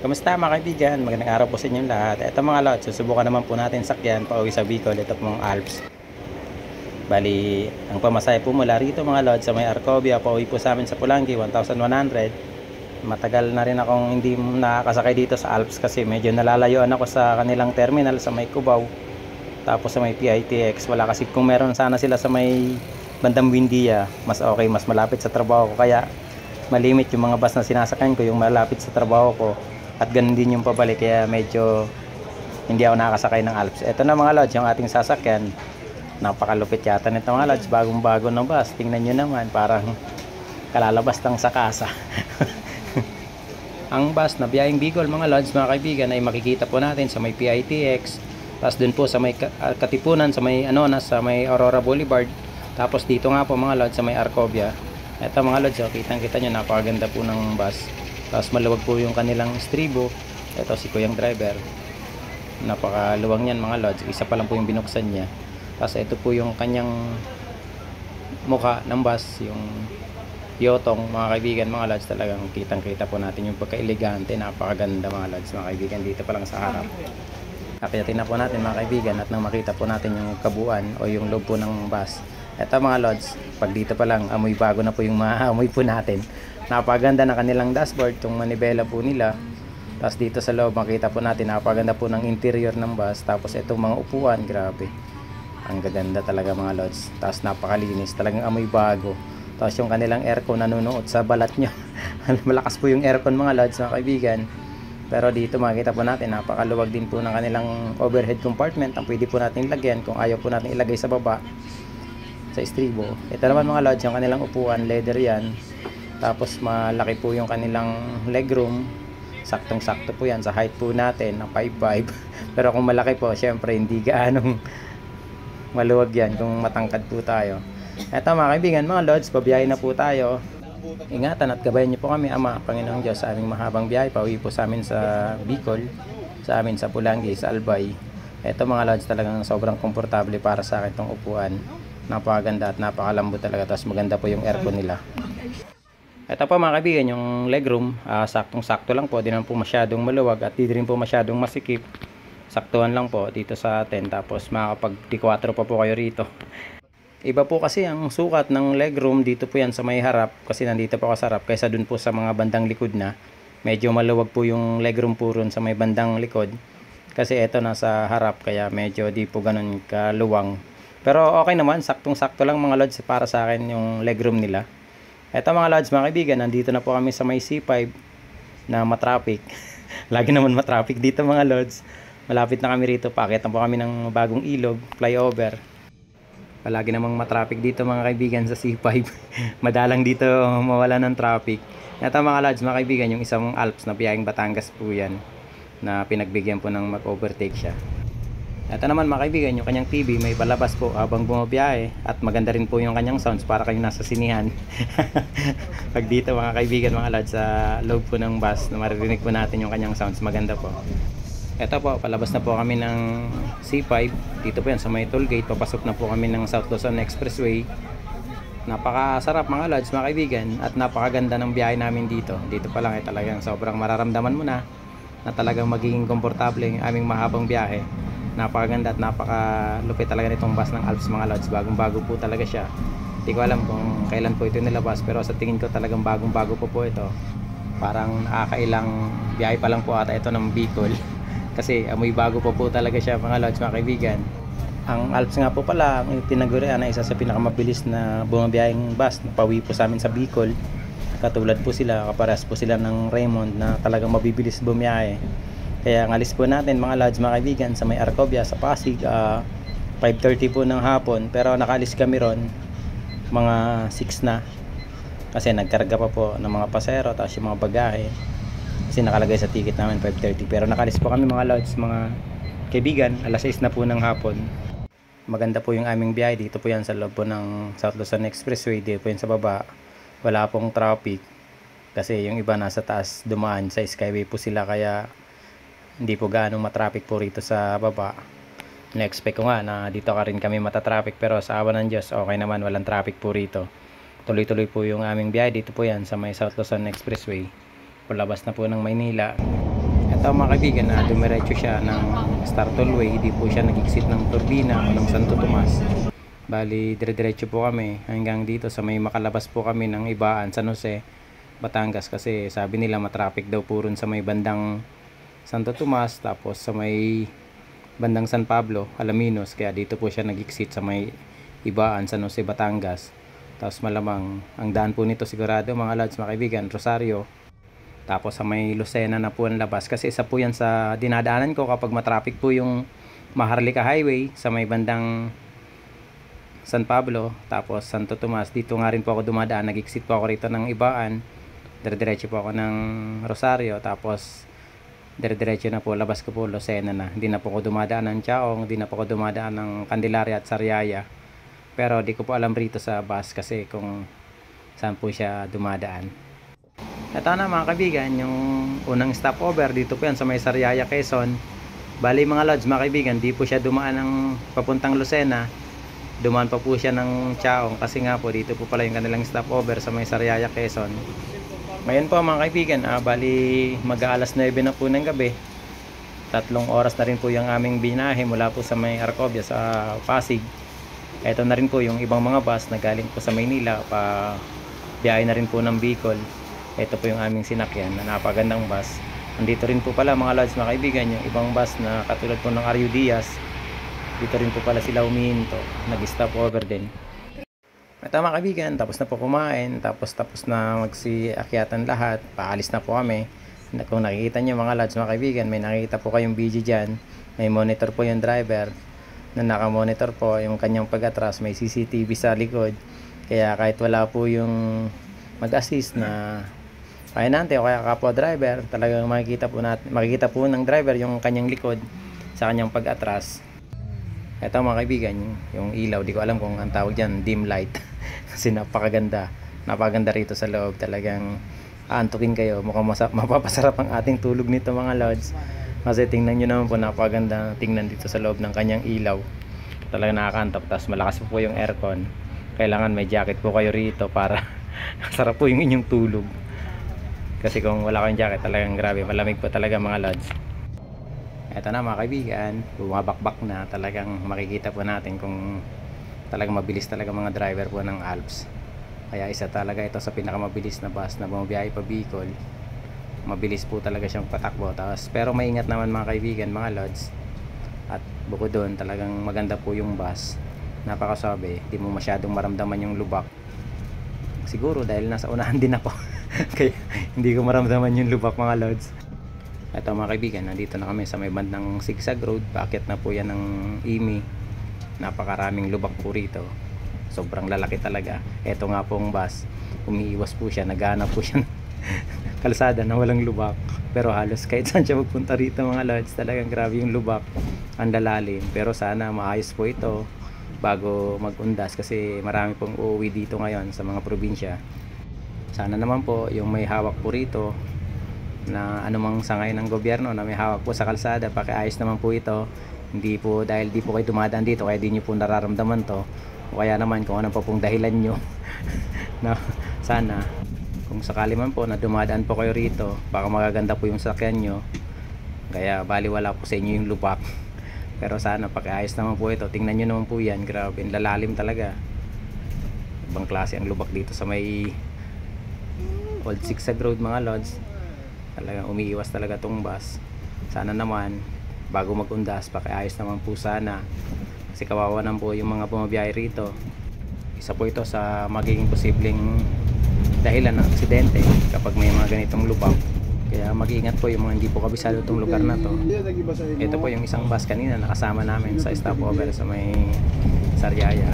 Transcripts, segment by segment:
Kamusta mga kaibigan? Magandang araw po sa inyong lahat. Ito mga lods, susubukan naman po natin sakyan pauwi sa Bicol. Ito pong Alps. Bali, ang pamasahe po mula rito mga lods sa may Arcobia, pauwi po sa amin sa Pulangi, 1,100. Matagal na rin akong hindi nakakasakay dito sa Alps kasi medyo nalalayuan ako sa kanilang terminal sa may Cubao. Tapos sa may PITX, wala kasi kung meron sana sila sa may bandang Buendia, mas okay, mas malapit sa trabaho ko. Kaya malimit yung mga bus na sinasakyan ko, yung malapit sa trabaho ko. At ganun din yung pabalik, kaya medyo hindi ako nakakasakay ng Alps. Ito na mga lods, yung ating sasakyan. Napakalupit yata nito mga lods, bagong bago na bus. Tingnan nyo naman, parang kalalabas lang sa kasa. Ang bus na biyaheng Bicol mga lods, mga kaibigan, ay makikita po natin sa may PITX. Tapos dun po sa may Katipunan, sa may sa may Aurora Boulevard. Tapos dito nga po mga lods sa may Arcobia. Ito mga lods, kitang kita nyo, napakaganda po ng bus. Tapos maluwag po yung kanilang estribo. Ito si kuyang driver, napakaluwag niyan mga lods, isa pa lang po yung binuksan niya. Tapos ito po yung kanyang mukha ng bus, yung yotong mga kaibigan mga lods. Talagang kitang kita po natin yung pagka-elegante, napakaganda mga lods mga kaibigan, dito pa lang sa harap. Kapiyatin na po natin mga kaibigan at nang makita po natin yung kabuuan o yung loob po ng bus. Ito mga lods, pag dito pa lang amoy bago na po yung maamoy po natin. Napaganda ng kanilang dashboard, itong manibela po nila. Tapos dito sa loob makita po natin, napaganda po ng interior ng bus. Tapos itong mga upuan, grabe, ang gaganda talaga mga lods. Tapos napakalinis, talagang amoy bago. Tapos yung kanilang aircon nanunuot sa balat nyo. Malakas po yung aircon mga lods mga kaibigan. Pero dito makita po natin, napakaluwag din po ng kanilang overhead compartment. Ang pwede po natin lagyan kung ayaw po natin ilagay sa baba, sa estribo. Ito naman mga lods, yung kanilang upuan, leather yan. Tapos malaki po yung kanilang legroom. Saktong sakto po yan sa height po natin ng 5'5". Pero kung malaki po, syempre hindi gaanong maluwag yan kung matangkad po tayo. Eto mga kaibigan, mga lods, pabiyahe na po tayo. Ingatan at gabayan niyo po kami, Ama, Panginoong Diyos, sa aming mahabang biyahe. Pauwi po sa amin sa Bicol, sa amin sa Pulangi, sa Albay. Eto mga lods, talagang sobrang komportable para sa akin itong upuan. Napakaganda at napakalambot talaga. Tapos maganda po yung aircon nila. Ito po mga kaibigan, yung legroom, saktong-sakto lang po, di naman po masyadong maluwag at di rin po masyadong masikip. Saktuhan lang po dito sa atin, tapos makakapag-T4 pa po kayo rito. Iba po kasi ang sukat ng legroom, dito po yan sa may harap, kasi nandito po ako sa harap, kaysa dun po sa mga bandang likod na. Medyo maluwag po yung legroom po ron sa may bandang likod. Kasi ito nasa harap, kaya medyo di po ganun kaluwang. Pero okay naman, saktong-sakto lang mga lods para sa akin yung legroom nila. Eto mga lods mga kaibigan, nandito na po kami sa may C5 na matraffic. Lagi naman matraffic dito mga lods. Malapit na kami rito, paakyat na po kami ng bagong ilog, flyover. Palagi namang matraffic dito mga kaibigan sa C5. Madalang dito mawala ng traffic. Eto mga lods mga kaibigan, yung isang Alps na biyaheng Batangas po yan, na pinagbigyan po ng mag-overtake siya. Ito naman mga kaibigan, yung kanyang TV may palabas po habang bumabiyahe, at maganda rin po yung kanyang sounds para kayo nasa sinihan. Pag dito mga kaibigan mga lods, sa loob po ng bus na maririnig po natin yung kanyang sounds, maganda po. Ito po, palabas na po kami ng C5. Dito po yan sa may toll gate, papasok na po kami ng South Luzon Expressway. Napakasarap mga lods mga kaibigan, at napakaganda ng biyahe namin dito. Dito pa lang ay talagang sobrang mararamdaman mo na talagang magiging komportable yung aming mahabang biyahe. Napakaganda at napakalupit talaga nitong bus ng Alps mga lods. Bagong bago po talaga siya. Hindi ko alam kung kailan po ito nilabas, pero sa tingin ko talagang bagong bago po ito. Parang nakakailang biyahe pa lang po ata ito ng Bicol. Kasi amoy bago po talaga siya mga lods mga kaibigan. Ang Alps nga po pala, ang tinagurian na isa sa pinakamabilis na bumabiyaheng bus na pauwi po sa amin sa Bicol. Katulad po sila, kaparas po sila ng Raymond na talagang mabibilis bumiyahe. Kaya ang alis po natin mga lods mga kaibigan sa may Arcobia sa Pasig, 5:30 po ng hapon. Pero nakalis kami ron mga 6 na, kasi nagkarga pa po ng mga pasero tapos yung mga bagahe, kasi nakalagay sa ticket namin 5:30. Pero nakalis po kami mga lods mga kaibigan, alas 6 na po ng hapon. Maganda po yung aming biyahe. Dito po yan sa loob po ng South Luzon Expressway. Dito po yan sa baba, wala pong traffic kasi yung iba nasa taas dumaan sa Skyway po sila, kaya hindi po gaano matraffic po rito sa baba. Na-expect ko nga na dito ka rin kami matatraffic, pero sa awa ng Diyos okay naman, walang traffic po rito. Tuloy-tuloy po yung aming biyahe. Dito po yan sa may South Luzon Expressway, palabas na po ng Maynila. Ito mga kaibigan, dumiretso siya ng Star Tollway, hindi po siya nag-exit ng Turbina o ng Santo Tomas. Bali, dire-diretso po kami hanggang dito sa may makalabas po kami ng Ibaan, San Jose, Batangas, kasi sabi nila matraffic daw po rin sa may bandang Santo Tomas, tapos sa may bandang San Pablo, Alaminos, kaya dito po siya nag-exit sa may Ibaan, San Jose, Batangas. Tapos malamang ang daan po nito sigurado mga lods mga kaibigan, Rosario. Tapos sa may Lucena na po ang labas, kasi isa po yan sa dinadaanan ko kapag matraffic po yung Maharlika Highway sa may bandang San Pablo, tapos Santo Tomas. Dito nga rin po ako dumadaan, nag-exit po ako rito ng Ibaan, dire-diretso po ako ng Rosario, tapos dire-diretso na po, labas ko po Lucena na. Hindi na po ako dumadaan ng Chaong, hindi na po ako dumadaan ng Candelaria at Sariaya. Pero di ko po alam rito sa bus kasi kung saan po siya dumadaan. Ito na mga kaibigan, yung unang stopover dito po yan sa may Sariaya, Quezon. Bali mga lods mga kaibigan, di po siya dumaan ng papuntang Lucena, dumaan pa po siya ng Chaong, kasi nga po dito po pala yung kanilang stopover sa may Sariaya, Quezon. Ngayon po mga kaibigan, bali mag-aalas 9 na po ng gabi. 3 oras na rin po yung aming binahe mula po sa may Arcobia sa Pasig. Ito na rin po yung ibang mga bus na galing po sa Maynila, pa biyahe na rin po ng Bicol. Ito po yung aming sinakyan na napagandang bus. Andito rin po pala mga lods mga kaibigan, yung ibang bus na katulad po ng RU Diaz. Dito rin po pala sila humihinto, nag-stop over din. Ito mga kaibigan, tapos na po kumain, tapos na magsiakyatan lahat, paalis na po kami. Kung nakikita nyo mga lods mga kaibigan, may nakikita po kayong video dyan, may monitor po yung driver, na nakamonitor po yung kanyang pag-atras, may CCTV sa likod, kaya kahit wala po yung mag-assist na pahinante o kaya kapwa driver, talagang makikita po ng driver yung kanyang likod sa kanyang pag-atras. Ito mga kaibigan, yung ilaw, di ko alam kung ang tawag dyan, dim light. Kasi napakaganda rito sa loob, talagang aantukin kayo, mukhang mapapasarap ang ating tulog nito mga lods. Kasi tingnan nyo naman po, napakaganda tingnan dito sa loob ng kanyang ilaw, talagang nakakantap. Tapos malakas po yung aircon, kailangan may jacket po kayo rito para sarap po yung inyong tulog. Kasi kung wala kayong jacket, talagang grabe, malamig po talaga mga lods. Eto na mga kaibigan, bumabakbak na, talagang makikita po natin kung talagang mabilis talaga mga driver po ng Alps. Kaya isa talaga ito sa pinakamabilis na bus na bumabiyahe pa Bicol. Mabilis po talaga siyang patakbo. Pero maingat naman mga kaibigan, mga lods. At bukod doon, talagang maganda po yung bus. Napakasabi, di mo masyadong maramdaman yung lubak. Siguro dahil nasa unahan din ako. Kaya hindi ko maramdaman yung lubak mga lods. Ito mga kaibigan, nandito na kami sa may bandang Zigzag Road. Paakyat na po yan ng IMI. Napakaraming lubak po rito. Sobrang lalaki talaga. Ito nga pong bus, umiiwas po siya, naghahanap po siya kalsada na walang lubak. Pero halos kahit saan siya magpunta rito mga lods, talagang grabe yung lubak. Ang lalalim. Pero sana maayos po ito bago mag-undas, kasi marami pong uuwi dito ngayon sa mga probinsya. Sana naman po yung may hawak po rito na anumang sangay ng gobyerno na may hawak po sa kalsada, pakiayos naman po ito. Hindi po dahil di po kayo dumadaan dito kaya di nyo po nararamdaman to, o kaya naman kung ano pa pong dahilan nyo na sana kung sakali man po na dumadaan po kayo rito, baka magaganda po yung sakyan nyo, kaya baliwala po sa inyo yung lubak. Pero sana pakiayos naman po ito. Tingnan nyo naman po yan, grabe, lalalim talaga. Ibang klase ang lubak dito sa may Old Zigzag Road mga lods. Talagang umiiwas talaga tong bus. Sana naman bago mag-undas, pakiayos naman po sana, kasi kawawa naman po yung mga bumabiyahe rito. Isa po ito sa magiging posibleng dahilan ng aksidente kapag may mga ganitong lubak. Kaya mag-iingat po yung mga hindi po kabisado itong lugar na to. Ito po yung isang bus kanina nakasama namin sa stopover sa may Sariaya.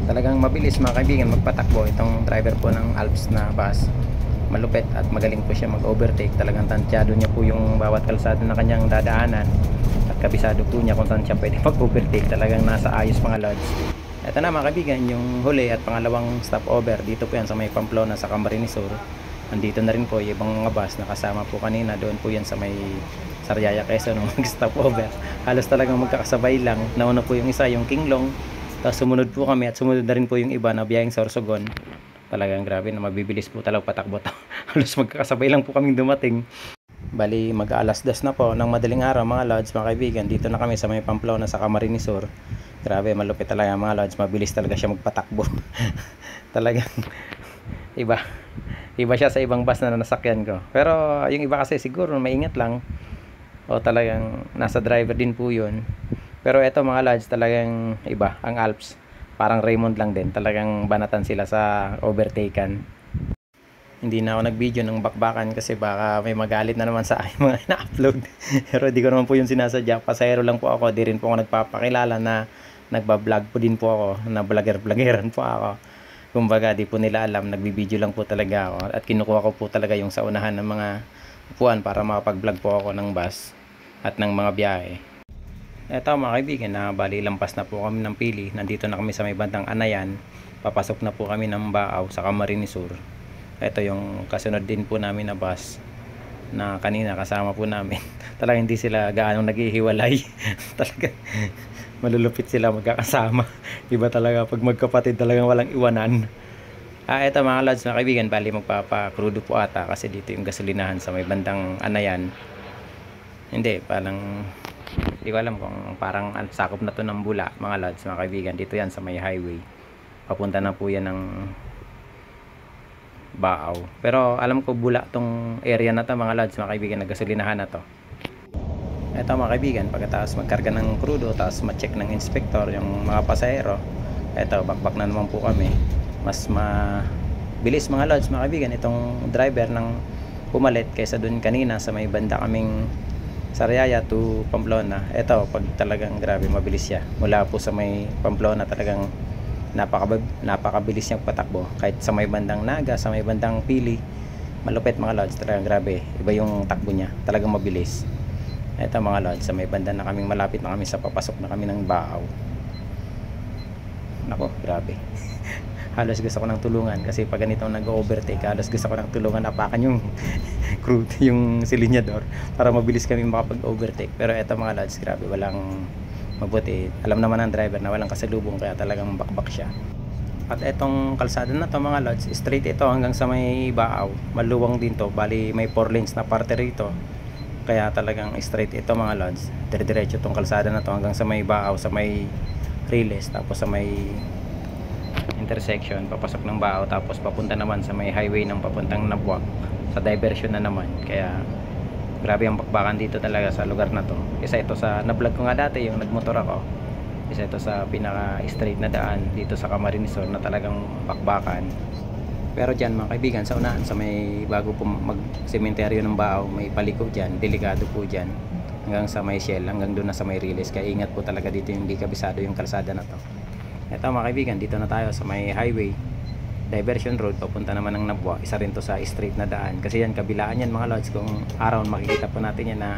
Talagang mabilis mga kaibigan magpatakbo itong driver po ng Alps na bus. Malupit at magaling po siya mag-overtake. Talagang tansyado niya po yung bawat kalsada na kanyang dadaanan, at kabisado po niya kung saan siya pwede mag-overtake. Talagang nasa ayos mga lods. Ito na mga kaibigan, yung huli at pangalawang stopover. Dito po yan sa may Pamplona sa Camarines Sur. Andito na rin po yung ibang mga bus na kasama po kanina. Doon po yan sa may Sariaya, Quezon, mag-stopover. Halos talagang magkakasabay lang. Nauna po yung isa, yung Kinglong. Tapos sumunod po kami at sumunod na rin po yung iba na biyaheng Sorsogon. Talagang grabe na mabibilis po talaga patakbo. Halos magkakasabay lang po kaming dumating. Bali mag-alas 2 na po ng madaling araw mga lods, mga kaibigan. Dito na kami sa may Pamplona sa Camarines Sur. Grabe, malupit talaga mga lods, mabilis talaga siya magpatakbo. Talagang iba. Iba siya sa ibang bus na nasakyan ko. Pero yung iba kasi siguro maingat lang o talagang nasa driver din po yun. Pero eto mga lods, talagang iba ang Alps. Parang Raymond lang din, talagang banatan sila sa overtaken. Hindi na ako nag-video ng bakbakan kasi baka may magalit na naman sa aking mga ina-upload. Pero di ko naman po yung sinasadya. Pasahero lang po ako. Di rin po ako nagpapakilala na nagbablog po din po ako. Na vlogger-vloggeran po ako. Kumbaga di po nila alam. Nagbibideo lang po talaga ako. At kinukuha ko po talaga yung sa unahan ng mga upuan para makapag-vlog po ako ng bus at ng mga biyahe. Eto mga kaibigan, na bali lampas na po kami ng Pili. Nandito na kami sa may bandang Anayan. Papasok na po kami ng Baaw sa Camarines Sur. Ito yung kasunod din po namin na bus na kanina kasama po namin. Talagang hindi sila gaano naghihiwalay. Talaga malulupit sila magkakasama. Iba talaga pag magkapatid, talagang walang iwanan. Ito mga lods na kaibigan, bali magpapakrudo po ata kasi dito yung gasolinahan sa may bandang Anayan. Hindi, parang hindi ko alam kung parang sakop na to ng Bula mga lods mga kaibigan. Dito yan sa may highway. Papunta na po yan ng Baaw. Pero alam ko Bula tong area na to mga lods mga kaibigan, na gasolinahan na to. Ito mga kaibigan, pagkatapos magkarga ng crudo, tapos ma-check ng inspector yung mga pasahero, ito bakbak na naman po kami. Mas mabilis mga lods mga kaibigan itong driver ng pumalit kaysa dun kanina sa may banda kaming Sariaya to Pamplona. Ito pag talagang grabe mabilis siya. Mula po sa may Pamplona talagang napakabilis niyang patakbo. Kahit sa may bandang Naga, sa may bandang Pili, malupit mga lods, talagang grabe. Iba yung takbo niya, talagang mabilis. Ito mga lods, sa may banda na kaming malapit na kami sa papasok na kami ng Baaw. Nako, grabe. Halos gusto ko ng tulungan kasi pag ganito nag-overtake, halos gusto ko ng tulungan apakan yung crew, yung silinyador para mabilis kami makapag-overtake. Pero ito mga lods, grabe, walang mabuti. Alam naman ng driver na walang kasalubong kaya talagang bakbak siya. At etong kalsada na to mga lods, straight ito hanggang sa may Baaw. Maluwang din to, bali may 4 lanes na parte rito. Kaya talagang straight ito mga lods. Dire-diretso tong kalsada na to hanggang sa may Baaw, sa may Riles, tapos sa may intersection papasok ng Baaw, tapos papunta naman sa may highway ng papuntang Nabuak sa diversion na naman. Kaya grabe ang bakbakan dito talaga sa lugar na to. Isa ito sa na-vlog ko nga dati yung nagmotor ako. Isa ito sa pinaka straight na daan dito sa Camarines Sur na talagang bakbakan. Pero dyan mga kaibigan, sa unahan sa may bago po mag sementeryo ng Baaw, may paliko dyan, delikado po dyan hanggang sa may Shell, hanggang doon na sa may Riles. Kaya ingat po talaga dito yung di kabisado yung kalsada na to. Ito mga kaibigan, dito na tayo sa may highway diversion road papunta naman ng Nabwa. Isa rin to sa straight na daan kasi yan kabilaan yan mga lods. Kung araw makikita po natin yan na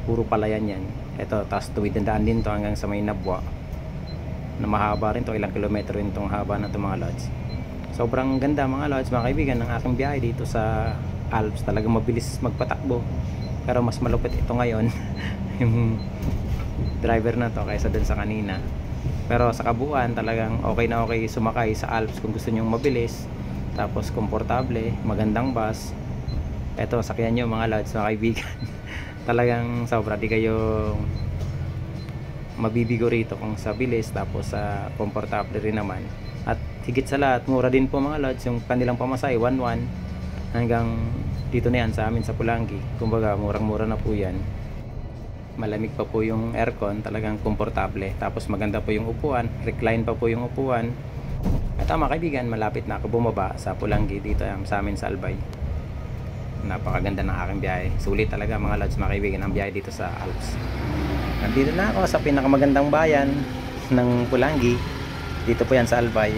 puro palayan yan. Ito, tapos tuwid na daan din to hanggang sa may Nabwa na mahaba rin to, ilang kilometro rin tong haba na to mga lods. Sobrang ganda mga lods mga kaibigan ng aking biyahe dito sa Alps. Talagang mabilis magpatakbo pero mas malupit ito ngayon yung driver na to kaysa dun sa kanina. Pero sa kabuuan talagang okay na okay sumakay sa Alps kung gusto nyong mabilis, tapos komportable, magandang bus. Eto, sakyan nyo mga lods mga kaibigan. Talagang sobra, di kayo mabibigo rito kung sa bilis, tapos sa komportable rin naman. At higit sa lahat, mura din po mga lods yung kanilang pamasahe, 1-1 hanggang dito na yan sa amin sa Pulangi. Kumbaga murang mura na po yan. Malamig pa po yung aircon, talagang komportable. Tapos maganda po yung upuan, recline pa po yung upuan. At mga kaibigan, malapit na ako bumaba sa Pulangi dito sa amin sa Albay. Napakaganda ng aking biyahe. Sulit talaga mga lods mga kaibigan ang biyahe dito sa Alps. Nandito na ako sa pinakamagandang bayan ng Pulangi. Dito po yan sa Albay.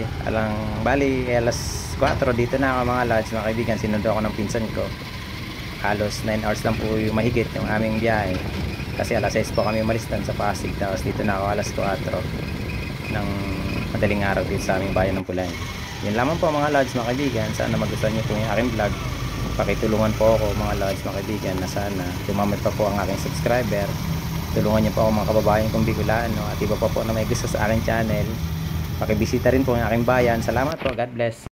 Bali alas 4 dito na ako mga lods mga kaibigan. Sinundo ako ng pinsan ko. Halos 9 hours lang po yung mahigit yung aming biyahe. Kasi alas 6 po kami umalis sa Pasig. Tapos dito na ako alas 4 ng madaling araw dito sa aming bayan ng Pulangi. Yun lamang po mga lods mga kaibigan. Sana magustuhan nyo po yung aking vlog. Pakitulungan po ako mga lods mga kaibigan na sana dumami pa po ang aking subscriber. Tulungan nyo po ako mga kababayan kong Bicolano at iba pa po na may gusto sa aking channel. Pakibisita rin po ang aking bayan. Salamat po. God bless.